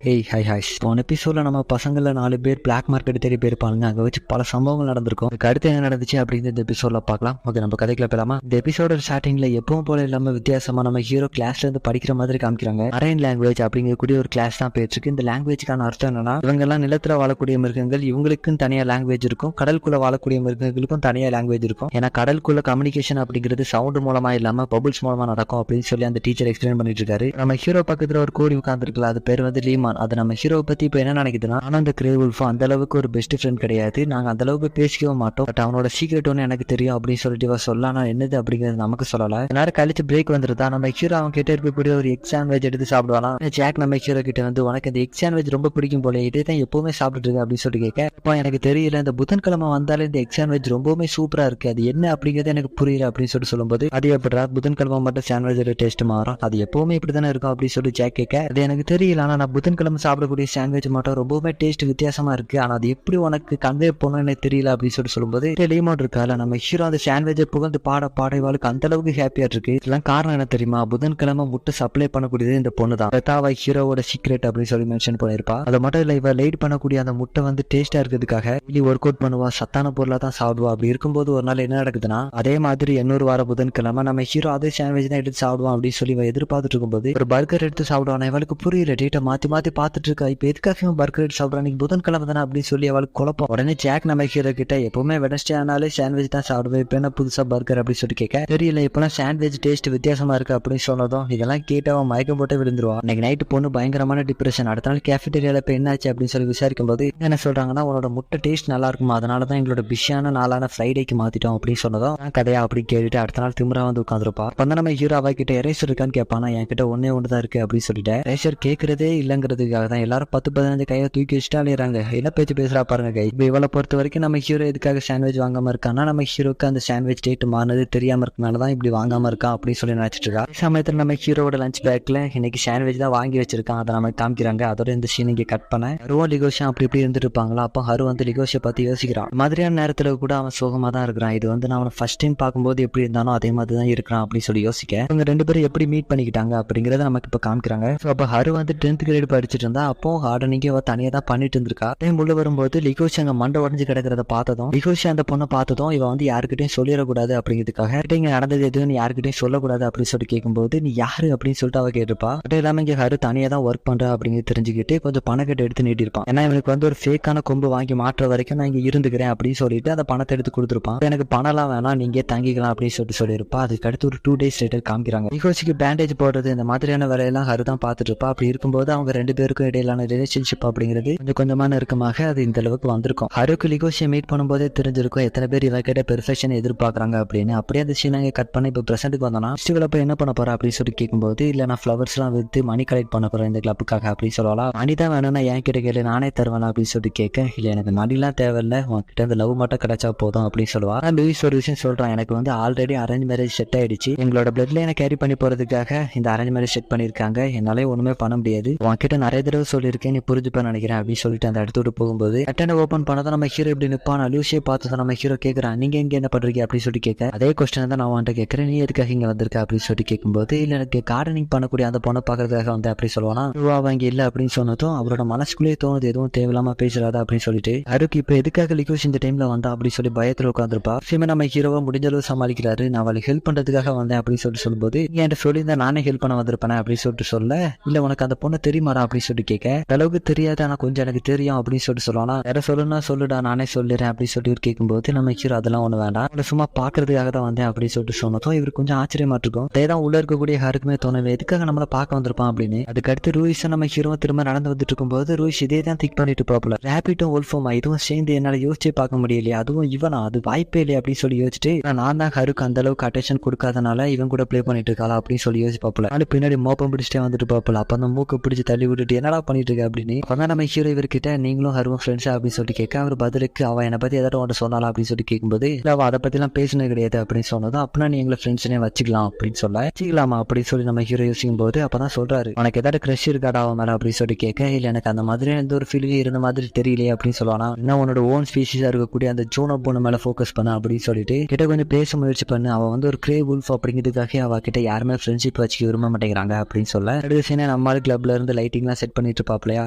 Hi. போன எபிசோட்ல நம்ம பசங்கள 4 பேர் பிளாக் மார்க்கெட் தேடி போயிருப்பாங்க. அங்க வச்சு பல சம்பவங்கள் நடந்திருக்கும். அதுக்கு அடுத்து என்ன நடந்துச்சு அப்படின்னு இந்த எபிசோட்ல பார்க்கலாம். ஓகே, நம்ம கதைக்குள்ள போலாமா? இந்த எபிசோட ஸ்டார்டிங்ல எப்பவும் போல இல்லாம வித்தியாசமா நம்ம ஹீரோ கிளாஸ்ல இருந்து படிக்கிற மாதிரி காமிக்கிறாங்க. மரைன் லாங்குவேஜ் அப்படிங்கக்கூடிய ஒரு கிளாஸ் தான் போயிட்டு இருக்கு. இந்த லாங்குவேஜ்க்கான அர்த்தம் என்னன்னா, இவங்க எல்லாம் நிலத்துல வாழக்கூடிய மிருகங்கள், இவங்களுக்கும் தனியா லாங்குவேஜ் இருக்கும். கடலுக்குள்ள வாழக்கூடிய மிருகங்களுக்கும் தனியா லாங்குவேஜ் இருக்கும். ஏன்னா கடலுக்குள்ள கம்யூனிகேஷன் அப்படிங்கிறது சவுண்ட் மூலமா இல்லாம பபுள்ஸ் மூலமா நடக்கும் அப்படின்னு சொல்லி அந்த டீச்சர் எக்ஸ்பிளைன் பண்ணிட்டு இருக்காரு. நம்ம ஹீரோ பக்கத்துல ஒரு கோடி உட்கார்ந்து இருக்கலாம். அது பேர் வந்து லீமான். அது நம்ம ஹீரோ பத்தி இப்ப என்ன நினைக்குதுன்னா, ஆனா அந்த கிரே வுல்ஃப் அந்த அளவுக்கு ஒரு பெஸ்ட் ஃப்ரெண்ட் கிடையாது, நாங்க அந்த அளவுக்கு பேசிக்கவும் மாட்டோம், பட் அவனோட சீக்ரெட் ஒன்று எனக்கு தெரியும் அப்படின்னு சொல்லிட்டு இவ சொல்லலாம். என்னது அப்படிங்கிறது நமக்கு சொல்லல. நேரம் கழிச்சு பிரேக் வந்துருதா. நம்ம ஹீரோ அவன் கிட்ட இருக்கக்கூடிய ஒரு எக் சாண்ட்விச் எடுத்து சாப்பிடுவானா. ஜாக் நம்ம ஹீரோ கிட்ட வந்து, உனக்கு இந்த எக் சாண்ட்விச் ரொம்ப பிடிக்கும் போல, இதே தான் எப்பவுமே சாப்பிட்டு இருக்கு அப்படின்னு சொல்லிட்டு கேட்க, இப்போ எனக்கு தெரியல, இந்த புதன்கிழமை வந்தாலே இந்த எக் சாண்ட்விச் ரொம்பவுமே சூப்பரா இருக்கு, அது என்ன அப்படிங்கிறது எனக்கு புரியல அப்படின்னு சொல்லிட்டு சொல்லும்போது, அது எப்படா புதன்கிழமை மட்டும் சாண்ட்விச் டேஸ்ட் மாறும், அது எப்பவுமே இப்படி தானே இருக்கும் அப்படின்னு சொல்லி ஜாக் கேட்க, அது எனக்கு தெரியல, ஆனா நான் புதன்கிழமை சாப்பிடக்கூடிய சாண்ட்விச் மட்டும் ரொம்பவுமே டேஸ்ட் வித்தியாசமா இருக்கு, ஆனா அது எப்படி உனக்கு கன்வே பண்ணணும்னு எனக்கு தெரியல அப்படின்னு சொல்லிட்டு சொல்லும்போது, லீமான் இருக்கால நம்ம ஹீரோ அந்த சாண்ட்விச்சை புகழ்ந்து பாடைவாளுக்கு அந்த அளவுக்கு ஹாப்பியா இருக்கு. இதெல்லாம் காரணம் என்ன தெரியுமா? புதன்கிழமை முட்டை சப்ளை பண்ணக்கூடியது இந்த பொண்ணு தான். பெத்தாவா ஹீரோவோட சீக்ரெட் அப்படின்னு சொல்லி மென்ஷன் பண்ணிருப்பா. அது மட்டும் இல்ல, இவ லைட் பண்ணக்கூடிய அந்த முட்டை வந்து டேஸ்டா இருக்கிறதுக்காக ஒர்க் அவுட் பண்ணுவா, சத்தான பொருளா தான் சாப்பிடுவா. அப்படி இருக்கும்போது ஒரு நாள் என்ன நடக்குதுன்னா, அதே மாதிரி 800 வார புதன்கிழமை நம்ம ஹீரோ அதே சாண்ட்விச் தான் எடுத்து சாப்பிடுவான் அப்படின்னு சொல்லி எதிர்பார்த்துட்டு இருக்கும்போது ஒரு பர்கர் எடுத்து சாப்பிடுவான். இவளுக்கு புரியல, டேட்டை மாத்தி பார்த்துட்டு இருக்கா. இப்ப எதுக்காக பர்கர் எடுத்து சாப்பிடுறான், நீங்க புதன்கிழமை தானே அப்படின்னு சொல்லி அவளுக்கு குழப்பம். உடனே ஜாக் நம்ம ஹீரோ கிட்ட, எப்பவுமே வெனஸ்டே ஆனாலே சாண்ட்விச் தான் சாப்பிடுவேன், இப்ப என்ன புதுசா பர்கர் அப்படின்னு சொல்லி கேட்க, தெரியல இப்பெல்லாம் சாண்ட்விச் டேஸ்ட் வித்தியாசமா இருக்கு அப்படின்னு சொன்னதும் இதெல்லாம் கேட்டு அவன் மயக்கம் போட்டு விழுந்துருவான். இன்னைக்கு நைட்டு பொண்ணு பயங்கரமான டிப்ரெஷன். அடுத்த நாள் கேஃபிடேரியால இப்ப என்னாச்சு அப்படின்னு சொல்லி விசாரிக்கும் போது என்ன சொல்றாங்கன்னா, உன்னோட முட்டை டேஸ்ட் நல்லா இருக்குமா, அதனாலதான் எங்களோட பிஸியான நாளான ஃப்ரைடேக்கு மாத்திட்டோம் அப்படின்னு சொன்னதும் கதையா அப்படின்னு கேட்டுட்டு அடுத்த நாள் திமுறா வந்து உட்காந்துருப்பா. அப்ப நம்ம ஹீரோ அவ கிட்ட எரேசர் இருக்கான்னு கேட்பானா. என்கிட்ட ஒன்னே ஒண்ணுதான் இருக்கு அப்படின்னு சொல்லிட்டு எரேசர் கேட்கறதே இல்லங்கிறதுக்காக தான் எல்லாரும் 10-15 கையை தூக்கி வச்சுட்டு அலையறாங்க. என்ன பேச்சு பேசுறா பாருங்க கை. இப்ப இவளை பொறுத்த வரைக்கும் நம்ம ஹீரோ எதுக்காக சாண்ட்விச் வாங்காம இருக்கான்னா, நம்ம ஹீரோக்கு அந்த சாண்ட்விச் டேட் மாறினது தெரியாம இருக்கனாலதான் இப்படி வாங்காம இருக்கான் அப்படின்னு சொல்லி நினைச்சிட்டு இருக்கா. சமயத்துல நம்ம ஹீரோட லஞ்ச் பேக்ல இன்னைக்கு சாண்ட்விச் தான் வாங்கி வச்சிருக்கான், அதை நம்ம காமிக்கிறாங்க. அதோட இந்த சீன் இங்க கட் பண்ண ஹருவும் லிகோஷா அப்படி இப்படி இருந்துட்டு இருப்பாங்களா. அப்போ ஹரு வந்து லிகோஷை பார்த்து யோசிக்கிறான். மாதிரியான நேரத்துல கூட அவன் சோகமா தான் இருக்கிறான். இது வந்து நான் அவனை ஃபர்ஸ்ட் டைம் பார்க்கும்போது எப்படி இருந்தானோ அதே மாதிரி தான் இருக்கிறான் அப்படின்னு சொல்லி யோசிக்க, இவங்க 2 பேரும் எப்படி மீட் பண்ணிக்கிட்டாங்க அப்படிங்கறத நமக்கு இப்ப காமிக்கிறாங்க. அப்ப ஹரு வந்து 10th கிரேட் படிச்சுட்டு இருந்தா, அப்போ ஹார்டனிங்க தனியா தான் பண்ணிட்டு இருந்திருக்கா. டைம் உள்ள வரும்போது லிகோஷ் அங்க மண்டை உடஞ்சு கிடக்கிறத பார்த்ததும், லிகோஷ் அந்த பொண்ணை பார்த்ததும் இவ வந்து யாருக்கிட்டையும் சொல்லிடக்கூடாது அப்படிங்கிறதுக்காக இங்க நடந்தது எதுவும் யாருக்கிட்டையும் சொல்லக்கூடாது அப்படின்னு சொல்லி கேட்கும்போது, நீ யாரு அப்படின்னு சொல்லிட்டு அவ கேட்டிருப்பா. அது இல்லாம இங்க ஹரு தனியா தான் ஒர்க் பண்றா அப்படிங்கிறது தெரிஞ்சுக்கிட்டு கொஞ்சம் பணம் கட்டு எடுத்து நீட்டிருப்பான். ஏன்னா இவனுக்கு வந்து ஒரு ஃபேக்கான கொம்பு வாங்கி மாற்ற வரைக்கும் நான் இங்க இருந்துக்கிறேன் அப்படின்னு சொல்லிட்டு அந்த பணத்தை எடுத்து கொடுத்துருப்பான். எனக்கு பணம்லாம் வேணாம், நீங்க தங்கிக்கலாம் அப்படின்னு சொல்லிட்டு சொல்லியிருப்பா. அதுக்கு அடுத்து ஒரு 2 days லேட்டர் காமிக்கிறாங்க. லிகோஷுக்கு பேண்டேஜ் போடுறது இந்த மாதிரியான வேலையெல்லாம் ஹரு தான் பார்த்துட்டு இருப்பா. அப்படி இருக்கும்போது அவங்க 2 பேருக்கும் இடையிலான ரிலேஷன்ஷிப் அப்படிங்கிறது கொஞ்சம் கொஞ்சமா நெருக்கமாக அது இந்த அளவுக்கு வந்திருக்கும். ஹருக்கு லிகோஷியை மீட் பண்ணும்போதே தெரிஞ்சிருக்கும் எத்தனை பேர் இவ கிட்ட பெர்ஃபெக்ஷன் எதிர்பார்க்கறாங்க அப்படின்னு. அப்படியே அந்த சீனாங்க கட் பண்ணி இப்போ பிரசன்ட்டுக்கு வந்தோம்னா, ஃபெஸ்டிவல் அப்ப என்ன பண்ண போறா அப்படின்னு சொல்லி கேட்கும்போது, இல்ல நான் ஃபிளவர்ஸ் எல்லாம் வித்து மணி கலெக்ட் பண்ண போறேன் இந்த கிளப்புக்காக அப்படின்னு சொல்லலாம். மணி தான் வேணும்னா என் கிட்ட கேளு, நானே தருவேன் அப்படின்னு சொல்லிட்டு கேட்க, இல்ல எனக்கு மணிலாம் தேவையில்ல, உன்கிட்ட அந்த லவ் மட்டும் கிடைச்சா போதும் அப்படின்னு சொல்லுவா. லூயிஸ் ஒரு விஷயம் சொல்றான், எனக்கு வந்து ஆல்ரெடி அரேஞ்ச் மேரேஜ் செட் ஆயிடுச்சு, எங்களோட பிளட்ல எனக்கு கேரி பண்ணி போறதுக்காக இந்த அரேஞ்ச் மேரேஜ் செட் பண்ணிருக்காங்க, என்னாலே ஒண்ணுமே பண்ண முடியாது, உன்கிட்ட நிறைய தடவை சொல்லியிருக்கேன், நீ புரிஞ்சுப்பேன் நினைக்கிறேன் அப்படின்னு சொல்லிட்டு அந்த இடத்த விட்டு போகும்போது அட்டனை ஓப்பன் பண்ணதான் நம்ம ஹீரோ இப்படி நிப்பான். லூசியை பார்த்து நம்ம ஹீரோ கேட்கறான், நீங்க இங்க என்ன பண்றீங்க அப்படின்னு சொல்லி கேட்க, அதே கொஸ்டின் தான் நான் அவன்கிட்ட கேட்கறேன், நீ எதுக்காக இங்க வந்திருக்க அப்படின்னு சொல்லி கேட்கும்போது, இல்ல எனக்கு கார்டனிங் பண்ணக்கூடிய அந்த பொண்ணை பாக்குறதுக்காக வந்து அப்படி சொல்லுவானா. வாங்கி இல்ல அப்படின்னு சொன்னதும் அவரோட மனசுக்குள்ளேயே தோணுது எதுவும் தேவையில்லாம பேசுறாதா அப்படின்னு சொல்லிட்டு, ஹருக்கு இப்ப எதுக்காக லிகோஷ் இந்த டைம்ல வந்தா அப்படின்னு சொல்லி பயத்துல உட்காந்துருப்பா. சிம நம்ம ஹீரோவா முடிஞ்ச அளவு சமாளிக்கிறாரு, நான் அவளுக்கு ஹெல்ப் பண்றதுக்காக வந்தேன் அப்படின்னு சொல்லிட்டு சொல்லும்போது, நீ என்கிட்ட சொல்லியிருந்தா நானே ஹெல்ப் பண்ண வந்திருப்பேன் அப்படின்னு சொல்லிட்டு சொல்ல, இல்ல உனக்கு அந்த பொண்ணை தெரியுமாடா அப்படின்னு சொல்லிட்டு கேட்க, அளவுக்கு தெரியாது ஆனா கொஞ்சம் எனக்கு தெரியும் அப்படின்னு சொல்லிட்டு சொல்லுவானா. வேற சொல்லுன்னா சொல்லுடா நானே சொல்லிடுறேன் அப்படின்னு சொல்லிட்டு கேட்கும்போது, நம்ம ஹீரோ அதெல்லாம் ஒண்ணு வேண்டாம், அவளை சும்மா பாக்குறதுக்காக தான் வந்தேன் அப்படின்னு சொல்லிட்டு சொன்னதும் இவருக்கு கொஞ்சம் ஆச்சரியமா இருக்கும். அதேதான் உள்ள இருக்கக்கூடிய யாருக்குமே தோணவே, எதுக்காக நம்மள பார்க்க வந்திருப்பான் அப்படின்னு. அதுக்கு அடுத்து ரூயிஸ் நம்ம ஹீரோ திரும்ப நடந்து வந்துட்டு இருக்கும்போது ரூயிஸ் இதே தான் திங்க் பண்ணிட்டு பாப்புல, ரேபிட்டும் wolfம் இதுவும் சேர்ந்து என்னால யோசிச்சே பார்க்க முடியலையா, அதுவும் இவனா, அது வாய்ப்பே இல்லையா அப்படின்னு சொல்லி யோசிச்சுட்டு, நான் தான் ஹருக்கு அந்த அளவுக்கு அட்டென்ஷன் கொடுக்காதனால இவன் கூட ப்ளே பண்ணிட்டு இருக்காளா அப்படின்னு சொல்லி யோசிச்சு பாப்புல. அது பின்னாடி மோப்பம் பிடிச்சிட்டே வந்துட்டு பாப்புல. அப்ப அந்த மூக்க பிடிச்சி தள்ளி விட்டுட்டு என்னடா பண்ணிட்டு இருக்க அப்படின்னு. அப்பதான் நம்ம ஹீரோ இவர்கிட்ட, நீங்களும் ஹருவும் ஃப்ரெண்ட்ஸா அப்படின்னு சொல்லி கேட்க, அவர் பதிலுக்கு அவ என்னை பத்தி ஏதாவது ஒன்று சொன்னாலா அப்படின்னு சொல்லி கேட்கும்போது, இல்ல அவ அதை பத்தி எல்லாம் பேசினது கிடையாது அப்படின்னு சொன்னதும், அப்படின்னா நீ எங்களை ஃப்ரெண்ட்ஸ்னே வச்சுக்கலாம் அப்படின்னு சொல்ல, வச்சுக்கலாமா அப்படின்னு சொல்லி நம்ம ஹீரோ யோசிக்கும் போது அப்பதான் சொல்றாரு, உனக்கு ஏதாவது கிரஷ் இருக்காடா அவன் மேல அப்படின்னு சொல்லி கேட்க, இல்ல எனக்கு அந்த மாதிரி எந்த ஒரு ஃபீலிங் இருந்த மாதிரி தெரியலையே அப்படின்னு சொல்லுவானா. என்ன உன்னோட ஓன் ஸ்பீஷிஸா இருக்கக்கூடிய அந்த ஜோனோ போன மேல ஃபோக்கஸ் பண்ண அப்படின்னு சொல்லிட்டு கிட்ட கொஞ்சம் பேச முயற்சி பண்ணு, அவ வந்து ஒரு கிரே வுல்ஃப் அப்படிங்கிறதுக்காக அவ கிட்ட யாருமே ஃப்ரெண்ட்ஷிப் வச்சுக்க விரும்ப மாட்டேங்கிறாங்க அப்படின்னு சொல்ல, அடுத்த சீனை நம்ம கிளப்ல இருந்து லைட்டிங்லாம் எல்லாம் செட் பண்ணிட்டு இருப்பாப்லையா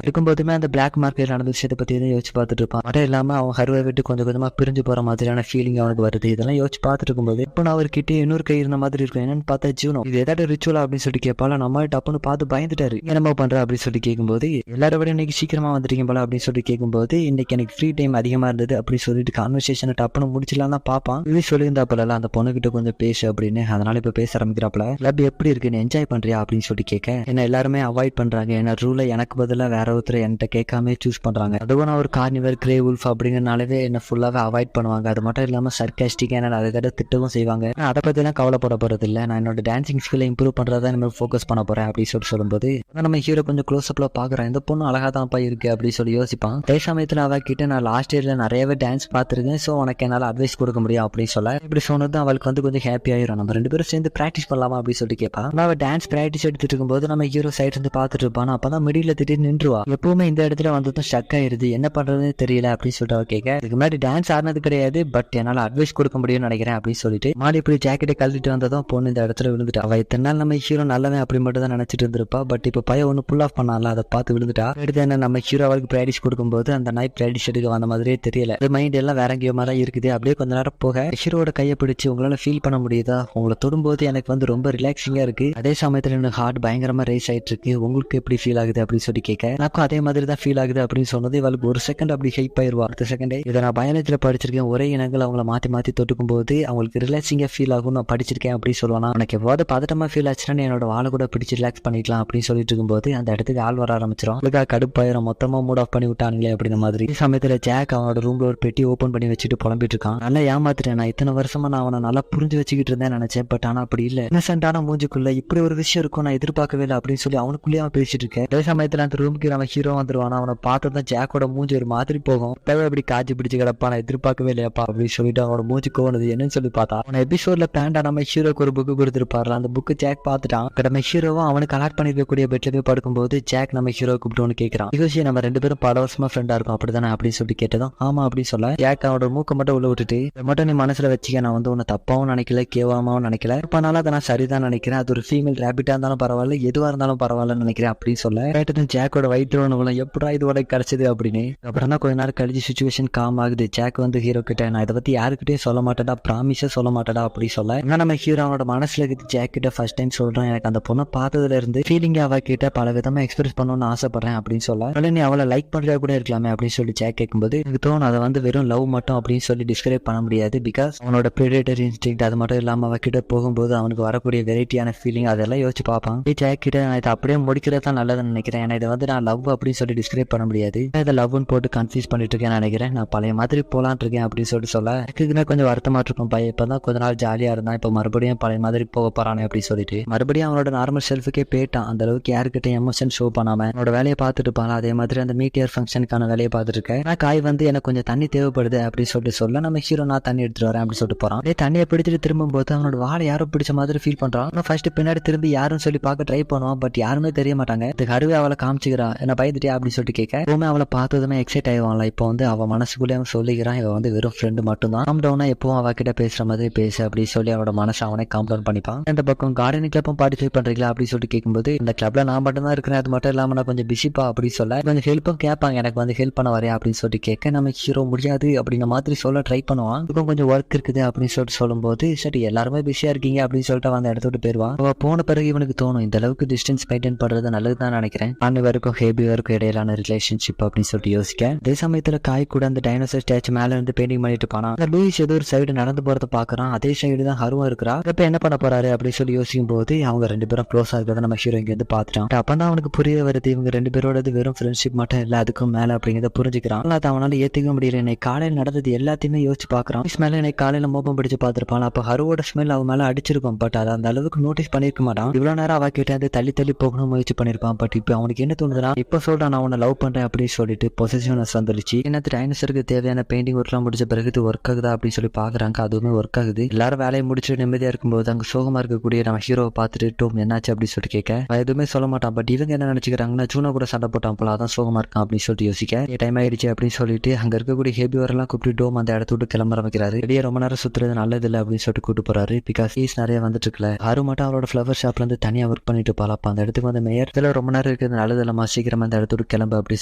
இருக்கும்போதுமே அந்த பிளாக் மார்க்கெட் நடந்த விஷயத்தை பத்தி தான் யோசிச்சு பார்த்துட்டு இருப்பான். மட்டும் இல்லாம அவன் ஹருவை விட்டு கொஞ்சம் கொஞ்சமா பிரிஞ்சு போற மாதிரியான ஃபீலிங் அவனுக்கு வருது. இதெல்லாம் யோசிச்சு பார்த்துட்டு இருக்கும்போது இப்போ நான் அவர்கிட்ட இன்னொரு கை இருந்த மாதிரி இருக்கும். என்னன்னு பார்த்தா ஜூனோ இது ஏதாவது ரிச்சுவலா அப்படின்னு சொல்லி கேட்பால. நம்ம டப்புன்னு பார்த்து பயந்துட்டாரு. என்னமா பண்ற அப்படின்னு சொல்லி கேட்கும்போது எல்லாரும் விட இன்னைக்கு சீக்கிரமா வந்துட்டீங்க போல அப்படின்னு சொல்லி கேட்கும்போது இன்னைக்கு எனக்கு ஃப்ரீ டைம் அதிகமா இருந்தது அப்படின்னு சொல்லிட்டு கான்வர்சேஷனை டப்புன்னு முடிச்சலாம் தான் பார்ப்பான். இது சொல்லியிருந்தாப்பல அந்த பொண்ணுகிட்ட கொஞ்சம் பேசு அப்படின்னு. அதனால இப்ப பேச ஆரம்பிக்கிறாப்ல. கிளப் எப்படி இருக்குன்னு என்ஜாய் பண்றியா அப்படின்னு சொல்லி கேட்க என்ன எல்லாருமே அவாய்ட் பண்றாங்க. என்ன ரூலை எனக்கு பதிலாக வேற ஒருத்தர் என்கிட்ட கேட்காம சூஸ் பண்றாங்க. அதுவும் நான் ஒரு கார்னிவல் கிரே உல்ஃப் அப்படிங்கறனாலவே என்ன ஃபுல்லாவே அவாய்ட் பண்ணுவாங்க. அது மட்டும் இல்லாம சர்காஸ்டிக்கா என்ன அதை தடவை திட்டவும் செய்வாங்க. அதை பத்தி எல்லாம் கவலைப்பட போறது இல்லை. நான் என்னோட டான்சிங் ஸ்கில்லை இம்ப்ரூவ் பண்றதா நம்ம ஃபோக்கஸ் பண்ண போறேன் அப்படின்னு சொல்லும்போது நம்ம ஹீரோ கொஞ்சம் க்ளோஸ் அப்ல பாக்குறேன். இந்த பொண்ணு அழகா தான்ப்பா இருக்கு அப்படின்னு சொல்லி யோசிப்பான். அதே சமயத்துல அவ கிட்ட நான் லாஸ்ட் இயர்ல நிறையவே டான்ஸ் பார்த்திருக்கேன், சோ உனக்கு என்னால அட்வைஸ் கொடுக்க முடியும் அப்படின்னு சொல்ல இப்படி சொன்னது அவளுக்கு வந்து கொஞ்சம் ஹாப்பி ஆயிரும். நம்ம 2 பேரும் சேர்ந்து பிராக்டிஸ் பண்ணலாமா அப்படின்னு சொல்லிட்டு கேட்பா. அவ டான்ஸ் பிராக்டிஸ் எடுத்துட்டு இருக்கும்போது நம்ம ஹீரோ சைட் இருந்து பார்த்துட்டு இருப்பான். அப்பதான் மிடில திடீர்னு நின்றுவா. எப்பவுமே இந்த இடத்துல வந்ததும் ஸ்டக் ஆயிருது, என்ன பண்றதுன்னு தெரியல அப்படின்னு சொல்லிட்டு அவ கேட்க இதுக்கு முன்னாடி டான்ஸ் ஆடினது கிடையாது, பட் என்னால அட்வைஸ் கொடுக்க முடியும்னு நினைக்கிறேன் அப்படின்னு சொல்லிட்டு மாடி இப்படி ஜாக்கெட்டை கழட்டிட்டு வந்ததும் பொண்ணு இந்த இடத்துல விழுந்துட்டா. அவ இத்தனை நாள் நம்ம ஹீரோ நல்லவன் அப்படி மட்டும் தான் நினைச்சிட்டு இருந்திருப்பா. பட் இப்ப பையன் ஒன்னு புல் ஆஃப் பண்ணால அதை பார்த்து விழுந்துட்டா. எடுத்து என்ன நம்ம ஹீரோ அவளுக்கு பிராக்டிஸ் கொடுக்கும்போது அந்த நாய் பிராக்டிஸ் எடுக்க வந்த மாதிரியே தெரியல. அது மைண்ட் எல்லாம் வேற எங்கேயோ தான் இருக்குது. அப்படியே கொஞ்ச நேரம் போக ஹீரோட கையை பிடிச்சு உங்களால ஃபீல் பண்ண முடியுதா, உங்களை தொடும்போது எனக்கு வந்து ரொம்ப ரிலாக்ஸிங்கா இருக்கு, அதே சமயத்துல எனக்கு ஹார்ட் பயங்கரமா ரேஸ் ஆயிட்டு இருக்கு, உங்களுக்கு எப்படி ஃபீல் ஆகுது அப்படின்னு சொல்லி கேட்க எனக்கும் அதே மாதிரி தான் ஃபீல் ஆகுது அப்படின்னு சொன்னது இவளுக்கு ஒரு செகண்ட் அப்படி ஹைப் ஆயிருவா. அடுத்த செகண்டே இதை நான் பயாலஜில படிச்சிருக்கேன், ஒரே இனங்கள் அவங்கள மாத்தி மாத்தி தொட்டுக்கும் போது அவங்களுக்கு ரிலாக்ஸிங்கா ஃபீல் ஆகும் நான் படிச்சிருக்கேன் அப்படின்னு சொல்லுவானா. எனக்கு எவ்வாறு பதட்டமா ஃபீல் ஆச்சுன்னா என்னோட வாழை கூட பிடிச்சி ரிலாக்ஸ் பண்ணிக்கலாம் அப்படின்னு சொல்லிட்டு இருக்கும்போது அந்த இடத்துக்கு ஆள் வர ஆரம்பிச்சிடும். அதுக்காக கடுப்பாயிரம் மொத்தமா மூட் ஆஃப் பண்ணி விட்டானுங்களே அப்படின்ற மாதிரி. இந்த சமயத்துல ஜாக் அவனோட ரூம்ல ஒரு பெட்டி ஓபன் பண்ணி வச்சுட்டு புலம்பிட்டு இருக்கான். நல்லா ஏமாத்துறேன், நான் இத்தனை வருஷமா நான் அவனை நல்லா புரிஞ்சு வச்சுக்கிட்டு இருந்தேன் நினைச்சேன், பட் ஆனா அப்படி இல்ல, இன்னசென்ட்டான மூஞ்சுக்குள்ள இப்படி ஒரு விஷயம் இருக்கும் நான் எதிர்பார்க்கவே இல்லை அப்படின்னு சொல்லி அவனுக்குள்ளேயே அவன் பேசிட்டு இருக்கேன். அதே சமயத்துல அந்த ரூமுக்கு நம்ம ஹீரோ வந்துருவான். அவனை பார்த்ததான் ஜாக்கோட மூஞ்சி ஒரு மாதிரி போகும். இப்பவே அப்படி காய்ச்சி பிடிச்சு கிடப்பா, நான் எதிர்பார்க்கவே இல்லையாப்பா அப்படின்னு சொல்லிட்டு அவனோட மூஞ்சி கோவனது என்னன்னு சொல்லி பார்த்தா அவன் எபிசோட்ல பேண்டா நம்ம ஹீரோக்கு ஒரு புக்கு கொடுத்துருப்பாரு. அந்த புக்கு ஜாக் பார்த்துட்டான். நம்ம ஹீரோவும் அவனுக்கு கலெக்ட் பண்ணிருக்கக்கூடிய பெட்ல போய் படுக்கும்போது ஜாக் நம்ம ஹீரோ கூப்பிட்டு கேட்கறான், இது நம்ம 2 பேரும் பல வருஷமா ஃப்ரெண்டா இருக்கும் அப்படிதானே அப்படின்னு சொல்லிட்டு கேட்டதும் ஆமா அப்படின்னு சொல்ல ஜாக் அவனோட மூக்க மட்டும் உள்ள விட்டுட்டு இதை மட்டும் நீ மனசுல வச்சுக்க, நான் வந்து உன்னை தப்பாவும் நினைக்கல கேவலமாவும் நினைக்கல, இப்பனால அதை நான் சரிதான் நினைக்கிறேன், அது ஒரு ஃபீமேல் ரேபிட்டா இருந்தாலும் பரவாயில்ல எதுவா இருந்தாலும் பரவாயில்லன்னு நினைக்கிறேன் அப்படின்னு சொல்ல கேட்டதும் ஜாக்கோட வயிற்று உணவுல எப்படா இது உனக்கு கிடைச்சது அப்படின்னு. அப்புறம் தான் கொஞ்ச நேரம் கழிச்சு சுச்சுவேஷன் காம் ஆகுது. ஜாக் வந்து ஹீரோ கிட்ட நான் இதை பத்தி யாருக்கிட்டே சொல்ல மாட்டேடா, ப்ராமிஸா சொல்ல மாட்டேடா அப்படி சொல்ல என்ன நம்ம ஹீரோ அவனோட மனசுல இருக்குது ஜாக் கிட்ட ஃபர்ஸ்ட் டைம் சொல்றேன், எனக்கு அந்த பொண்ணை பார்த்ததுல இருந்து ஃபீலிங் அவ கிட்ட பல விதமா எக்ஸ்பிரஸ் பண்ணணும்னு ஆசைப்படுறேன் அப்படின்னு சொல்ல நீ அவளை லைக் பண்றா கூட இருக்கலாமே அப்படின்னு சொல்லி ஜாக் கேட்கும்போது எனக்கு தோணும் அதை வந்து வெறும் லவ் மட்டும் அப்படின்னு சொல்லி டிஸ்கிரைப் பண்ண முடியாது, பிகாஸ் அவனோட பிரெடேட்டர் இன்ஸ்டிங்க்ட் அது மட்டும் இல்லாம அவ கிட்ட போகும்போது அவனுக்கு வரக்கூடிய வெரைட்டியான ஃபீலிங் அதெல்லாம் யோசிச்சு பார்ப்பான். ஜாக் கிட்ட நான் இதை அப்படியே முடிக்கிறது தான் நல்லதுன்னு நினைக்கிறேன், ஏன்னா இதை வந்து நான் லவ் அப்படின்னு சொல்லி டிஸ்கிரைப் பண்ண முடியாது, இதை லவ்னு போட்டு கன்ஃபியூஸ் பண்ணிட்டு இருக்கேன் நினைக்கிறேன், நான் பழைய மாதிரி போலான் இருக்கேன் அப்படின்னு சொல்ல எனக்கு கொஞ்சம் வருத்தமா இருக்கும் பையன், இப்பதான் கொஞ்ச நாள் ஜாலியா இருந்தான், இப்ப மறுபடியும் பழைய மாதிரி போக போறானே அப்படின்னு சொல்லிட்டு மறுபடியும் அவனோட நார்மல் செல்ஃபுக்கே போயிட்டான். அந்த அளவுக்கு யாருக்கிட்ட எமோஷன் ஷோ பண்ணாம அவனோட வேலையை பார்த்துட்டு இருப்பான். அதே மாதிரி அந்த மீட்டியர் ஃபங்க்ஷனுக்கான வேலையை பார்த்துட்டு இருக்கேன். நான் காய் வந்து எனக்கு கொஞ்சம் தண்ணி தேவைப்படுது அப்படின்னு சொல்ல நம்ம ஹீரோ நான் தண்ணி எடுத்துட்டு வரேன் அப்படின்னு சொல்லிட்டு போறான். தண்ணியை பிடிச்சிட்டு திரும்பும் போது அவனோட வாழை யாரோ பிடிச்ச மாதிரி ஃபீல் பண்றான். ஃபர்ஸ்ட் பின்னாடி திரும்பி யாரும் சொல்லி பார்க்க ட்ரை பண்ணுவான், பட் யாருமே தெரிய மாட்டாங்க. இதுக்கு அருவே அவளை காமிச்சுக்கிறான், என்ன பயந்துட்டியா அப்படின்னு சொல்லிட்டு கேட்க எப்பவுமே அவளை பார்த்ததுமே எக்ஸைட் ஆயிடுவான்ல. இப்போ வந்து அவன் மனசுக்குள்ளே அவன் சொல்லிக்கிறான் இவன் வந்து வெறும் ஃப்ரெண்டு மட்டும் தான், காம் டவுனா எப்பவும் அவகிட்ட பேசுற மாதிரி பேசு அப்படின்னு சொல்லி அவனோட மனசை அவனே காம் டவுன் பண்ணிப்பான். இந்த பக்கம் கார்டனிங் கிளப்பும் பார்ட்டிசிபேட் பண்றீங்களா அப்படின்னு சொல்லிட்டு கேட்கும்போது இந்த கிளப்ல நான் மட்டும் தான் இருக்கிறேன், அது மட்டும் இல்லாம நான் கொஞ்சம் பிஸிப்பா அப்படின்னு சொல்ல கொஞ்சம் ஹெல்ப்பும் கேட்பாங்க, எனக்கு வந்து ஹெல்ப் பண்ண வரையா அப்படின்னு சொல்லிட்டு கேட்க நம்ம ஹீரோ முடியாது அப்படின்ற மாதிரி சொல்ல ட்ரை பண்ணுவான். இதுக்கும் கொஞ்சம் ஒர்க் இருக்குது அப்படின்னு சொல்லிட்டு சொல்லும்போது சரி எல்லாருமே பிஸியா இருக்கீங்க அப்படின்னு சொல்லிட்டு அந்த இடத்த விட்டு போயிருவான். அவ போன பிறகு இவனுக்கு தோணும் இந்த அளவுக்கு டிஸ்டன்ஸ் மெயின்டைன் பண்றது நல்லதுதான் நினைக்கிறேன், அன்னிவருக்கும் ஹேபிவருக்கும் இடையிலான ரிலேஷன்ஷிப் அப்படின்னு சொல்லிட்டு யோசிக்க அதே சமயத்துல காய் கூட அந்த டைனோசர் ஸ்டாச்சு மேல இருந்து பெயிண்டிங் பண்ணிட்டு போனா அந்த லூயிஸ் ஏதோ ஒரு சைடு நடந்து போறத பாக்குறான். அதே சைடு தான் ஹருவா இருக்கிறா. இப்ப என்ன பண்ண போறாரு அப்படின்னு சொல்லி யோசிக்கும் போது அவங்க 2 பேரும் க்ளோஸா இருக்கிறத நம்ம ஹீரோ இங்க வந்து பாத்துட்டான். அப்பதான் அவனுக்கு புரிய வருது இவங்க 2 பேரோடது வெறும் ஃப்ரெண்ட்ஷிப் மட்டும் இல்ல அதுக்கும் மேல அப்படிங்கிறத புரிஞ்சுக்கிறான். அவனால ஏத்துக்க முடியல. இன்னைக்கு காலையில் நடந்தது எல்லாத்தையுமே யோசிச்சு பாக்குறான். ஸ்மெல் இன்னைக்கு காலையில மோப்பம் பிடிச்சு பாத்துருப்பான். அப்ப ஹருவோட ஸ்மெல் அவன் மேல அடிச்சிருக்கும், பட் அதை அந்த அளவுக்கு நோட்டீஸ் பண்ணிருக்க மாட்டான். இவ்வளவு நேரம் அவ கிட்ட தள்ளி தள்ளி போகணும் முயற்சி பண்ணிருப்பான். பட் இப்ப அவனுக்கு என்ன தோணுதுன்னா இப்ப சொல்றான் நான் அவனை லவ் பண்றேன் அப்படின்னு சொல்லிட்டு பொசசிவ்னஸ் வந்துருச்சு. என்னத்து டைனோசருக்கு தேவையான பெயிண்டிங் ஒர்க்லாம் முடிச்ச பிறகு இது ஒர்க் ஆகுதா அப்படின்னு சொல்லி பாக்குறாங்க. அதுவுமே ஒர்க் ஆகுது. எல்லாரும் வேலையை முடிச்சுட்டு நிம்மதியா இருக்கும்போது அங்க சோகமா இருக்கக்கூடிய நம்ம ஹீரோவை பார்த்துட்டு டோம் என்னாச்சு அப்படின்னு சொல்லிட்டு கேட்க எதுவுமே சொல்ல மாட்டான். பட் இவங்க என்ன நினைச்சுக்கிறாங்கன்னா ஜூனோ கூட சண்டை போட்டான் போல அதான் சோகமா இருக்கான் அப்படின்னு சொல்லிட்டு யோசிக்க டைம் ஆயிடுச்சு அப்படின்னு சொல்லிட்டு அங்க இருக்கக்கூடிய ஹேபிவர் எல்லாம் கூப்பிட்டு டோம் அந்த இடத்த விட்டு கிளம்ப ஆரம்பிக்கிறாரு. வெளியே ரொம்ப நேரம் சுத்துறது நல்லது இல்லை அப்படின்னு சொல்லிட்டு கூட்டு போறாரு. பிகாஸ் ஈஸ் நிறைய வந்துட்டு இருக்குல்ல. யாரும் மட்டும் அவரோட ஃபிளவர் ஷாப்ல இருந்து தனியா ஒர்க் பண்ணிட்டு போலாம். அந்த இடத்துக்கு வந்து மேயர் இதுல ரொம்ப நேரம் இருக்கிறது நல்லது இல்லாம சீக்கிரமா அந்த இடத்துக்கு கிளம்பு அப்படின்னு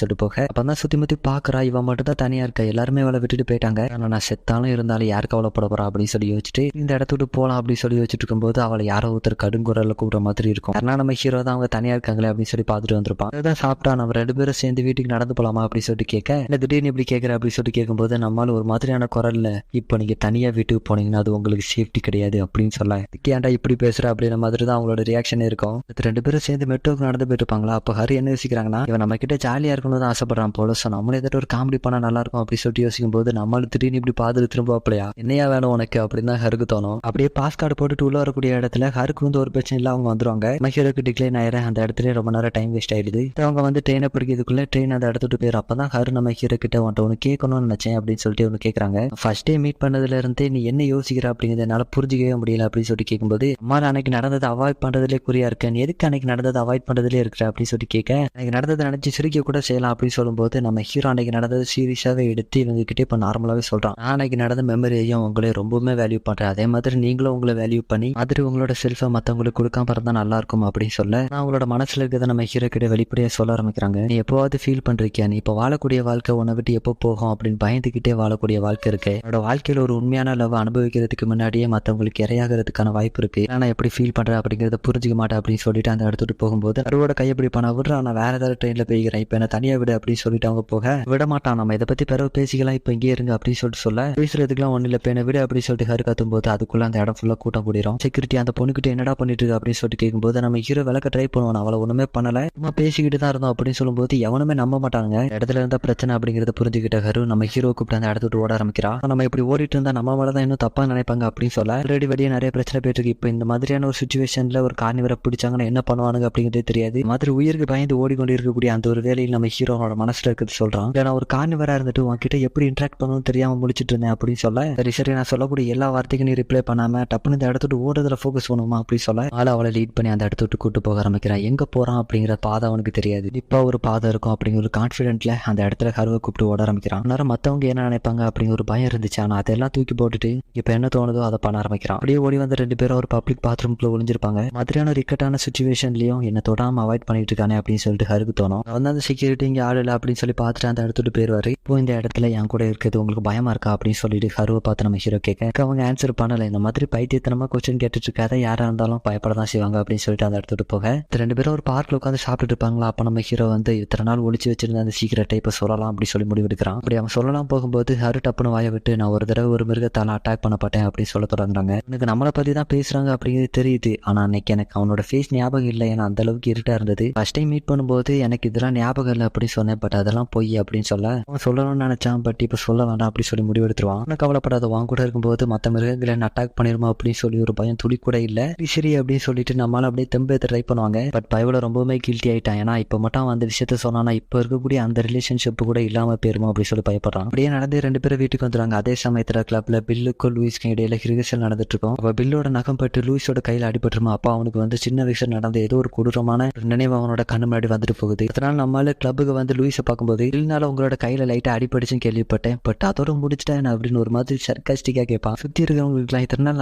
சொல்லிட்டு போக அப்பதான் சுத்தி முத்தி பாக்குறா, இவன் மட்டும் தான் தனியா இருக்கா, எல்லாருமே அவளை விட்டுட்டு போயிட்டாங்க, ஆனா நான் செத்தாலும் இருந்தாலும் யாருக்கு கவலைப்பட போறா அப்படின்னு சொல்லி யோசிச்சுட்டு இந்த இடத்துக்கு போலாம் அப்படின்னு சொல்லி யோசிச்சுட்டு இருக்கும்போது அவளை யாரோ ஒருத்தர் கடுங்குரல்ல கூப்பிடுற மாதிரி இருக்கும். ஏன்னா நம்ம ஹீரோ தான் அவங்க தனியா இருக்காங்களே அப்படின்னு சொல்லி பார்த்துட்டு வந்திருப்பான். அதான் சாப்பிட்டா நம்ம 2 பேரும் சேர்ந்து வீட்டுக்கு நடந்து போலாமா அப்படின்னு சொல்லிட்டு கேட்க, என்ன திடீர்னு இப்படி கேட்கற அப்படின்னு சொல்லிட்டு கேட்கும்போது நம்மளால ஒரு மாதிரியான குரல்ல, இப்போ நீங்க தனியா வீட்டுக்கு போனீங்கன்னா அது உங்களுக்கு சேஃப்டி கிடையாது அப்படின்னு சொல்ல, ஏன்டா இப்படி பேசுற அப்படின்ற மாதிரி தான் அவங்களோட ரியாக்ஷன் இருக்கும். 2 பேரும் சேர்ந்து மெட்ரோக்கு நடந்து போயிட்டு இருப்பாங்களா, அப்ப ஹரி என்ன யோசிக்கிறாங்கன்னா, இவன் நம்ம கிட்ட ஜாலியா இருக்கணும் தான் ஆசைப்படுறான் போல, சோ நம்மளே ஏதாவது ஒரு காமெடி பண்ணா நல்லா இருக்கும் அப்படி சொல்லிட்டு யோசிக்கும் போது நம்மளும் திடீர்னு இப்படி பார்த்துட்டு திரும்ப அப்படியா என்னையா வேணும் உனக்கு அப்படின்னு தான் ஹருக்கு தோணும். அப்படியே பாஸ் கார்டு போட்டுட்டு உள்ள வரக்கூடிய இடத்துல ஹருக்கு வந்து ஒரு பிரச்சனை இல்லை, அவங்க வந்துருவாங்க. ஹீரோக்கு டிக்ளைன் ஆயிரம் அந்த இடத்துல ரொம்ப நேரம் டைம் வேஸ்ட் ஆயிடுது. அவங்க வந்து ட்ரெயினை பிடிக்கிறதுக்குள்ள ட்ரெயின் அந்த இடத்துட்டு போயிடும். அப்பதான் ஹரு நம்ம ஹீரோ கிட்ட ஒன்று கேட்கணும்னு நினைச்சேன் அப்படின்னு சொல்லிட்டு ஒன்று கேட்கறாங்க. ஃபர்ஸ்ட் டே மீட் பண்ணதுல இருந்தே நீ என்ன யோசிக்கிற அப்படிங்கிறத என்னால புரிஞ்சிக்கவே முடியல அப்படின்னு சொல்லிட்டு கேட்கும்போது, அம்மா அன்னைக்கு நடந்ததை அவாய்ட் பண்றதுலே குறியா இருக்கேன், எதுக்கு அன்னைக்கு நடந்ததை அவாய்ட் பண்றதுலே இருக்கிற அப்படின்னு சொல்லி கேட்க, அன்னைக்கு நடந்ததை நினைச்சு சிரிக்க கூட செய்யலாம் அப்படின்னு சொல்லும்போது நம்ம ஹீரோ அன்னைக்கு நடந்தது சீரியஸாவே எடுத்து இவங்க கிட்டே இப்போ நார்மலாவே சொல்றான். நான் அன்னைக்கு நடந்த மெமரியையும் உங்களை ரொம்பவுமே வேல்யூ பண்றேன், அதே மாதிரி நீங்களும் உங்களை வேல்யூ பண்ணி மாதிரி உங்களோட செல்ஃபை மற்றவங்களுக்கு கொடுக்காம இருந்தா நல்லா இருக்கும் அப்படின்னு சொல்ல, நான் உங்களோட மனசுல இருக்கிறத நம்ம ஹீரோ கிட்ட வெளிப்படையா சொல்ல ஆரம்பிக்கிறாங்க. நீ எப்போவாவது ஃபீல் பண்றியா, நீ இப்போ வாழக்கூடிய வாழ்க்கை உன்னை விட்டு எப்போ போகும் அப்படின்னு பயந்துகிட்டே வாழக்கூடிய வாழ்க்கை இருக்கு. என்னோட வாழ்க்கையில ஒரு உண்மையான லவ் அனுபவிக்கிறதுக்கு முன்னாடியே மற்றவங்களுக்கு இரையாகிறதுக்கான வாய்ப்பு இருக்கு, நான் எப்படி ஃபீல் பண்றேன் அப்படிங்கறத புரிஞ்சுக்க மாட்டேன் அப்படின்னு சொல்லிட்டு அந்த இடத்துட்டு போகும்போது அருவோட கையப்படி பண்ண விடுறா, நான் வேற ஏதாவது ட்ரெயின்ல போய்கிறேன், இப்ப என்ன தனியா விடு அப்படின்னு சொல்லிட்டு அவங்க போக விட மாட்டான். நம்ம இதை பத்தி பிறகு பேசிக்கலாம், இப்ப இங்கே இருங்க அப்படின்னு சொல்லிட்டு சொல்ல, பேசுறதுக்குலாம் ஒண்ணு இல்ல பேன விடு அப்படின்னு சொல்லிட்டு ஹரு கத்தும் போது அதுக்குள்ள அந்த இடம் ஃபுல்லா கூட்டம் கூடிரும். செக்யூரிட்டி அந்த பொண்ணுகிட்ட என்னடா பண்ணிட்டு இருக்கு அப்படின்னு சொல்லிட்டு கேட்கும்போது நம்ம ஹீரோ விளக்க ட்ரை பண்ணுவான், அவளை ஒண்ணுமே பண்ணல, சும்மா பேசிக்கிட்டு தான் இருந்தோம் அப்படின்னு சொல்லும்போது எவனுமே நம்ப மாட்டாங்க. இடத்துல இருந்த பிரச்சனை அப்படிங்கறத புரிஞ்சுக்கிட்ட ஹரு நம்ம ஹீரோ கூப்பிட்டு அந்த இடத்துட்டு ஓட ஆரம்பிக்கிறான். நம்ம இப்படி ஓடிட்டு இருந்தா நம்ம மேலதான் இன்னும் தப்பா நினைப்பாங்க அப்படின்னு சொல்ல, ஆல்ரெடி வெளியே நிறைய பிரச்சனை போயிட்டு இருக்கு, இப்போ இந்த மாதிரியான ஒரு சுச்சுவேஷன்ல ஒரு கார்னிவரை பிடிச்சாங்கன்னா என்ன பண்ணுவானுங்க அப்படிங்கிறதே தெரியாது. மாதிரி உயிருக்கு பயந்து ஓடிக்கொண்டு இருக்கக்கூடிய அந்த ஒரு வேலையில் நம்ம ஹீரோனோட மனசுல இருக்கிறது சொல்றான். நான் ஒரு கார்னிவரா இருந்துட்டு உன்கிட்ட எப்படி இன்ட்ராக்ட் பண்ணணும்னு தெரியாம முடிச்சிட்டு இருந்தேன் அப்படின்னு சொல்ல, சரி நான் சொல்லக்கூடிய எல்லா வார்த்தைக்கும் நீ ரிப்ளை பண்ணாம டப்புன்னு இந்த இடத்துட்டு ஓடுறதுல ஃபோக்கஸ் பண்ணுமா அப்படின்னு சொல்ல, அவளை லீட் பண்ணி அந்த இடத்துட்டு கூட்டு போக ஆரம்பிக்கிறான். எங்க போறான் அப்படிங்கிற பாதை அவனுக்கு தெரியாது, இப்ப ஒரு பாதை இருக்கும் அப்படிங்கிற ஒரு கான்பிடென்ட்ல அந்த இடத்துல ஹருவை கூப்பிட்டு ஓட ஆரம்பிக்கிறான். நேரம் மத்தவங்க என்ன நினைப்பாங்க அப்படிங்கிற ஒரு பயம் இருந்துச்சு, ஆனா அதெல்லாம் தூக்கி போட்டுட்டு இப்ப என்ன தோணுதோ அதை பண்ண ஆரம்பிக்கிறான். அப்படியே ஓடி வந்து 2 பேரும் ஒரு பப்ளிக் பாத்ரூம்குள்ள ஒளிஞ்சிருப்பாங்க. மாதிரியான ஒரு இக்கட்டான சுச்சுவேஷன்லயும் என்ன தொடாம அவாய்ட் பண்ணிட்டு இருக்கானே அப்படின்னு சொல்லிட்டு ஹருக்கு தோணும். வந்து அந்த செக்யூரிட்டி இங்க ஆள் இல்லை அப்படின்னு சொல்லி பார்த்துட்டு அந்த இடத்துட்டு போயிருவாரு. இப்போ இந்த இடத்துல என் கூட இருக்கிறது உங்களுக்கு பயமா இருக்கா அப்படின்னு சொல்லிட்டு ஹருவை பார்த்து நம்ம ஹீரோ கேட்க, அவங்க ஆன்சர் பண்ணல, இந்த மாதிரி பைத்தியத்தனமா கொஸ்டின் கேட்டுட்டு இருக்காத, யாரா இருந்தாலும் பயப்படதான் செய்வாங்க அப்படின்னு சொல்லிட்டு அந்த இடத்துட்டு போக 2 பேரும் ஒரு பார்க்ல உட்காந்து சாப்பிட்டு இருப்பாங்களா. அப்ப நம்ம ஹீரோ வந்து இத்தனை நாள் ஒளிச்சு வச்சிருந்த அந்த சீக்கிரட்டை இப்ப சொல்லலாம் அப்படி சொல்லி முடிவெடுக்கிறான். அப்படி அவன் சொல்லலாம் போகும்போது ஹரு டப்புன்னு வாய விட்டு, நான் ஒரு தடவை ஒரு மிருகத்தால அட்டாக் பண்ணப்பட்டேன் அப்படின்னு சொல்ல தொடங்குறாங்க. எனக்கு நம்மளை பத்தி தான் பேசுறாங்க அப்படிங்கிறது தெரியுது, ஆனா அன்னைக்கு எனக்கு அவனோட ஃபேஸ் ஞாபகம் இல்லை, ஏன்னா அந்த அளவுக்கு இருட்டா இருந்தது. ஃபர்ஸ்ட் டைம் மீட் பண்ணும்போது எனக்கு இதெல்லாம் ஞாபகம் இல்லை அப்படின்னு சொன்னேன், பட் அதெல்லாம் போய் அப்படின்னு சொல்ல, அவன் சொல்லணும்னு நினைச்சான், பட் இப்ப சொல்ல வேண்டாம் அப்படி சொல்லி முடிவெடுத்துருவான். அவனை கவலைப்படாத, வாங்க கூட இருக்கும்போது மற்ற மிருகங்களை அட்டாக் பண்ணிருமா அப்படின்னு சொல்லி ஒரு பயம் துளி கூட இல்ல, சரி அப்படின்னு சொல்லிட்டு நம்மளால அப்படியே தெம்பேத்த ட்ரை பண்ணுவாங்க. பட் பயவுல ரொம்பவுமே கில்ட்டி ஆயிட்டான், ஏன்னா இப்ப மட்டும் அவன் அந்த விஷயத்த சொன்னானா இப்ப இருக்கக்கூடிய அந்த ரிலேஷன்ஷிப் கூட இல்லாம போயிருமா அப்படி சொல்லி பயப்படுறான். அப்படியே நடந்து 2 பேரும் வீட்டுக்கு வந்துறாங்க. அதே சமயத்துல கிளப்ல பில்லுக்கும் லூயிஸ்க்கும் இடையில ரிஹர்சல் நடந்துட்டு இருக்கும். அப்ப பில்லோட நகம் பட்டு லூயிஸோட கையில அடிபட்டுருமா. அப்ப அவனுக்கு வந்து சின்ன வயசுல நடந்த ஏதோ ஒரு கொடூரமான நினைவு அவனோட கண்ணு முன்னாடி வந்துட்டு போகுது. அதனால நம்மளால கிளப்புக்கு வந்து லூயிஸை பார்க்கும்போது, இல்லனால உங்களோட கையில லைட்டா அடிபட்டுச்சுன்னு கேள்விப்பட்டேன், பட் அதோட முடிச்சிட்டேன் அப்படின்னு ஒரு மாதிரி சர்க்காஸ்டிக்கா கேட்பான். சுத்தி இருக்கிறவங்களுக்கு இத்தனை நாள்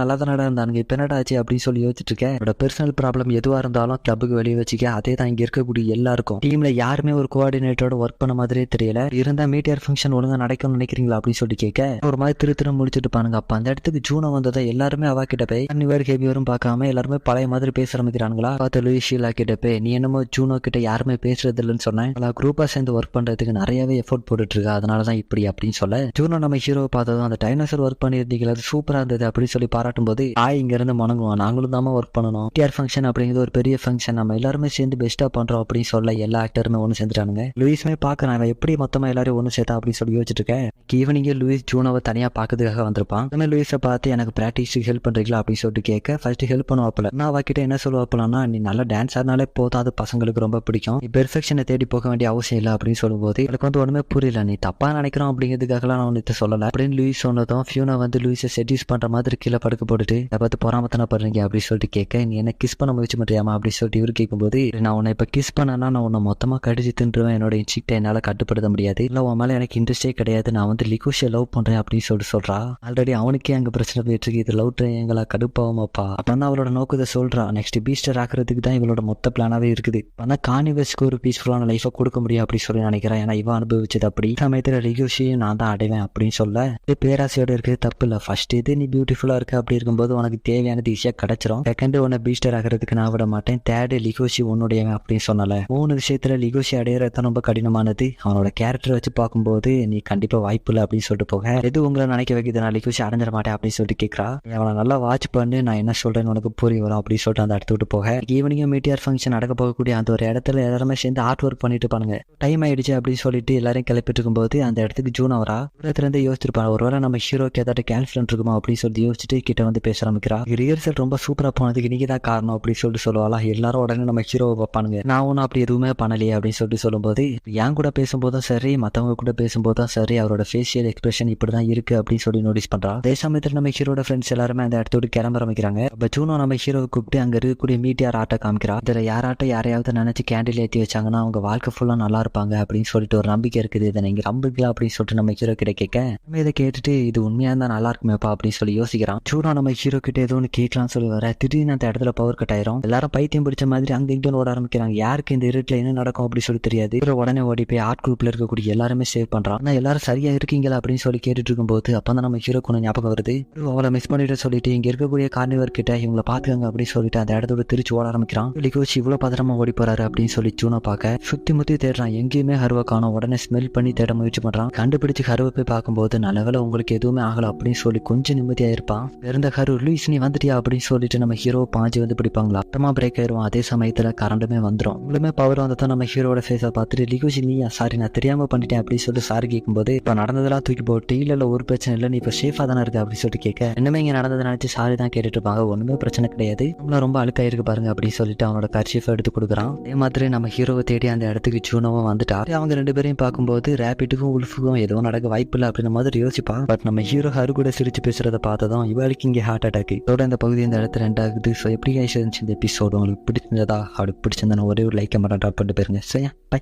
நல்லா தானடா இருந்தானுங்க, இப்ப என்னடா ஆச்சு அப்படின்னு சொல்லி யோசிச்சுட்டு இருக்கேன். என்னோட பெர்சனல் ப்ராப்ளம் எதுவா இருந்தாலும் கிளப்புக்கு வெளியே வச்சுக்க, அதே தான் இங்க இருக்கக்கூடிய எல்லாருக்கும். டீம்ல யாருமே ஒரு கோஆர்டினேட்டரோட ஒர்க் பண்ண மாதிரியே தெரியல, இருந்தா மீட்டியர் ஃபங்க்ஷன் ஒழுங்கா நடக்கும்னு நினைக்கிறீங்களா அப்படின்னு சொல்லி கேட்க ஒரு மாதிரி திரு முடிச்சுட்டு பாருங்க. அப்ப அந்த இடத்துக்கு ஜூனா வந்ததை எல்லாருமே அவ கிட்ட போய் நியூயர் ஹேபியரும் பார்க்காம எல்லாருமே பழைய மாதிரி பேச ஆரம்பிக்கிறாங்களா. பார்த்து லூயிஷீலா கிட்ட போய், நீ என்னமோ ஜூனோ கிட்ட யாருமே பேசுறது இல்லைன்னு சொன்னேன், குரூப்பா சேர்ந்து ஒர்க் பண்றதுக்கு நிறையவே எஃபோர்ட் போட்டுட்டு இருக்கா, அதனாலதான் இப்படி அப்படின்னு சொல்ல, ஜூனோ நம்ம ஹீரோ பார்த்ததும் அந்த டைனோசர் ஒர்க் பண்ணியிருந்தீங்களா அது சூப்பரா இருந்தது அப்படின்னு சொல்லி பாராட்டும் போது, இங்க இருந்து மணங்குவோம், நாங்களும் தான் ஒர்க் பண்ணணும், மீட்டியர் ஃபங்க்ஷன் அப்படிங்கிறது ஒரு பெரிய ஃபங்க்ஷன், நம்ம எல்லாருமே சேர்ந்து பெஸ்டா பண்றோம் அப்படின்னு சொல்ல எல்லா ஆக்டருமே ஒன்று சேர்ந்துட்டானுங்க. லூயிஸ்மே பாக்குறான், அவன் எப்படி மொத்தமா எல்லாரும் ஒன்று சேர்த்தா அப்படின்னு சொல்லி யோசிச்சுட்டு இருக்கேன். ஈவினிங்கே லூயிஸ் ஜூனோவை தனியா பாக்கிறதுக்காக வந்திருப்பான். லூயிஸை பார்த்து எனக்கு பிராக்டிஸ்க்கு ஹெல்ப் பண்றீங்களா அப்படின்னு சொல்லிட்டு கேட்க, ஃபர்ஸ்ட் ஹெல்ப் பண்ணுவாப்பல. நான் அவகிட்ட என்ன சொல்லுவாப்பலன்னா, நீ நல்லா டான்ஸ் ஆடினாலே போதும், அது பசங்களுக்கு ரொம்ப பிடிக்கும், நீ பெர்ஃபெக்ஷனை தேடி போக வேண்டிய அவசியம் இல்லை அப்படின்னு சொல்லும்போது எனக்கு வந்து ஒண்ணுமே புரியல, நீ தப்பா நினைக்கிறோம் அப்படிங்கிறதுக்காகலாம் நான் ஒன்று சொல்லல அப்படின்னு லூயிஸ் சொன்னதும் ஃபியூனா வந்து லூயிஸை செட்யூஸ் பண்ற மாதிரி கீழே படுக்க போட்டுட்டு, அதை பார்த்து பொறாமத்தனா பண்றீங்க அப்படின்னு சொல்லிட்டு கேட்க, நீ என்ன கிஸ் பண்ண முயற்சி பண்றியாமா அப்படின்னு சொல்லிட்டு இவரு கேட்கும்போது, நான் உன்னை இப்ப கிஸ் பண்ணனா நான் உன்னை மொத்தமா கடிச்சு தின்றுவேன், என்னோட இன்ஸ்டிக்டை என்னால கட்டுப்படுத்த முடியாது, இல்ல உன் மேல எனக்கு இன்ட்ரெஸ்டே கிடையாது, நான் வந்து லிகோஷியை லவ் பண்றேன் அப்படின்னு சொல்லிட்டு சொல்றா. ஆல்ரெடி அவனுக்கே அங்க பிரச்சனை போயிட்டு இருக்கு, இது லவ் ட்ரையாங்கிளா கடுப்பாகுமாப்பா. அப்பதான் அவளோட நோக்கத்தை சொல்றா, நெக்ஸ்ட் பீஸ்டர் ஆக்குறதுக்கு தான் இவளோட மொத்த பிளானாவே இருக்குது. ஆனால் கானிவர்ஸ்க்கு ஒரு பீஸ்ஃபுல்லான லைஃபை கொடுக்க முடியும் அப்படின்னு சொல்லி நினைக்கிறேன். ஏன்னா இவன் அனுபவிச்சது அப்படி சமயத்தில் ரிகோஷியும் நான் தான் அடைவேன் அப்படின்னு சொல்ல இது பேராசையோட இருக்கிறது தப்பு இல்லை. ஃபர்ஸ்ட் இது நீ பியூட்டிஃபுல்லாக இருக்க அப்படி இருக்கும்போது உனக்கு தேவையானது ஈஸியாக கிடைச்சிரும். செகண்ட் உன்னை பீஸ்டர் ஆகிறதுக்கு நான் விட மாட்டேன். தேர்டு லிகோஷி உன்னுடையவன் அப்படின்னு சொன்னல. 3 விஷயத்துல லிகோஷி அடையிறது ரொம்ப கடினமானது. அவனோட கேரக்டர் வச்சு பார்க்கும்போது நீ கண்டிப்பா வாய்ப்பு இல்லை அப்படின்னு சொல்லிட்டு போக எது உங்களை நினைக்க வைக்குது நான் லிகோஷி அடைஞ்சிட மாட்டேன் அப்படின்னு சொல்லிட்டு கேட்கறா. அவனை நல்லா வாட்ச் பண்ணு, நான் என்ன சொல்றேன்னு உனக்கு புரிய வரும் அப்படின்னு சொல்லிட்டு அந்த இடத்த விட்டு போக ஈவினிங் மீட்டியார் ஃபங்க்ஷன் நடக்க போகக்கூடிய அந்த ஒரு இடத்துல எல்லாருமே சேர்ந்து ஆர்ட் ஒர்க் பண்ணிட்டு இருப்பாங்க. டைம் ஆயிடுச்சு அப்படின்னு சொல்லிட்டு எல்லாரும் கிளப்பிட்டு இருக்கும்போது அந்த இடத்துக்கு ஜூன் வரா. தூரத்துல இருந்து யோசிச்சிருப்பாங்க ஒருவேளை நம்ம ஹீரோக்கு ஏதாட்டு கேன்சல் இருக்குமா அப்படின்னு சொல்லிட்டு யோசிச்சுட்டு கிட்ட வந்து பேச ஆரம்பிக்கிறா. ரிஹர்சல் ரொம்ப சூப்பரா போனதுக்கு நீங்க தான் காரணம் அப்படின்னு சொல்லிட்டு சொல்லுவாளா. எல்லாரும் உடனே நம்ம ஹீரோவை பார்ப்பானுங்க. நான் ஒன்னும் அப்படி எதுவுமே பண்ணலையே அப்படின்னு சொல்லிட்டு சொல்லும்போது என் கூட பேசும்போதும் சரி மற்றவங்க கூட பேசும்போதும் சரி அவரோட ஃபேஷியல் எக்ஸ்பிரஷன் இப்படிதான் இருக்கு அப்படின்னு சொல்லி நோட்டீஸ் பண்றா. அதே சமயத்தில் நம்ம ஹீரோட ஃப்ரெண்ட்ஸ் எல்லாருமே அந்த இடத்தோடு கிளம்ப ஆரம்பிக்கிறாங்க. அப்ப ஜூனோ நம்ம ஹீரோவை கூப்பிட்டு அங்க இருக்கக்கூடிய மீட்டியார் ஆட்டை காமிக்கிறா. இதுல யாரையாவது நினைச்சு கேண்டில் ஏற்றி வச்சாங்கன்னா அவங்க வாழ்க்கை ஃபுல்லா நல்லா இருப்பாங்க அப்படின்னு சொல்லிட்டு ஒரு நம்பிக்கை இருக்குது. இதை நீங்க நம்பிக்கலாம் அப்படின்னு சொல்லிட்டு நம்ம ஹீரோ கிட்ட கேட்க நம்ம இதை கேட்டுட்டு இது உண்மையா இருந்தா நல்லா இருக்குமேப்பா அப்படின்னு சொல்லி யோசிக்கிறான். ஜூனோ நம்ம ஹீரோ கிட்ட ஏதோ ஒன்று கேட்கலாம்னு சொல்லி வர திடீர்னு அந்த இடத்துல பவர் கட் ஆயிரும். எல்லாரும் பைத்தியம் பிடிச்ச மாதிரி அங்க இங்க ஓட ஆரம்பிக்கிறாங்க. யாருக்கு இந்த இருட்டில் என்ன நடக்கும் அப்படின்னு சொல்லி தெரியாது. உடனே ஓடி போய் ஆர்ட் குரூப்ல இருக்கக்கூடிய எல்லாருமே சேவ் பண்றான். ஆனா எல்லாரும் சரியா இருக்கீங்களா அப்படின்னு சொல்லி கேட்டுட்டு இருக்கும்போது அப்பதான் நம்ம ஹீரோ கொஞ்சம் ஞாபகம் வருது. அவளை மிஸ் பண்ணிட்டு சொல்லிட்டு இங்க இருக்கக்கூடிய கார்னிவர் கிட்ட இவங்களை பாத்துக்காங்க அப்படின்னு சொல்லிட்டு அந்த இடத்தோட திருச்சி ஓட ஆரம்பிக்கிறான். லிகோஷி இவ்வளவு பத்திரமா ஓடி போறாரு அப்படின்னு சொல்லி ஜூனோ பார்க்க சுத்தி முத்தி தேடுறான். எங்கேயுமே ஹருவை காணோம். உடனே ஸ்மெல் பண்ணி தேட முயற்சி பண்றான். கண்டுபிடிச்சு ஹருவை போய் பார்க்கும்போது நல்ல வேளை உங்களுக்கு எதுவுமே ஆகல அப்படின்னு சொல்லி கொஞ்சம் நிம்மதியா இருப்பான். இருந்த ஹரு லூயிஸ் நீ வந்துட்டியா அப்படின்னு சொல்லிட்டு நம்ம ஹீரோ பாஞ்சு வந்து பிடிப்பாங்களா. அப்புறமா பிரேக் ஆயிடுவான். அதே சமயத்துல கரண்டுமே வந்துடும். உங்களுமே பவர் வந்ததான் நம்ம ஹீரோட ஃபேஸை பார்த்துட்டு லிகோஷி நீயா சாரி நான் தெரியாம பண்ணிட்டேன் அப்படின்னு சொல்லிட்டு சாரி கேட்கும்போது இப்ப நடந்ததெல்லாம் தூக்கி போட்டு இல்ல ஒரு பிரச்சனை இல்லை நீ இப்ப சேஃபா தானே இருக்கு அப்படின்னு சொல்லிட்டு கேட்க இன்னுமே இங்க நடந்ததை நினைச்சு சாரி தான் கேட்டுட்டு இருப்பாங்க. ஒண்ணுமே பிரச்சனை கிடையாது, நம்மள ரொம்ப அழுக்காயிருக்கு பாருங்க அப்படின்னு சொல்லிட்டு அவனோட கர்ச்சீஃபை எடுத்து கொடுக்குறான். அதே மாதிரி நம்ம ஹீரோவை தேடி அந்த இடத்துக்கு ஜூனோவும் வந்துட்டா. அவங்க 2 பேரையும் பார்க்கும்போது ரேபிட்டுக்கும் உல்ஃபுக்கும் எதுவும் நடக்க வாய்ப்பு இல்லை அப்படின்ற மாதிரி யோசிப்பான். பட் நம்ம ஹீரோ ஹரு கூட சிரிச்சு பேசுறத பார்த்ததும் இவளுக்கு இங்கே ஹார்ட் அட்டாக். இதோட இந்த பகுதி இந்த இடத்துல 2 ஸோ எப்படி இருந்துச்சு இந்த எபிசோடு உங்களுக்கு பிடிச்சிருந்ததா? அப்படி பிடிச்சிருந்தா ஒரே ஒரு லைக் மட்டும் ட்ராப் பண்ணிட்டு போயிருங்க. சரியா, பை.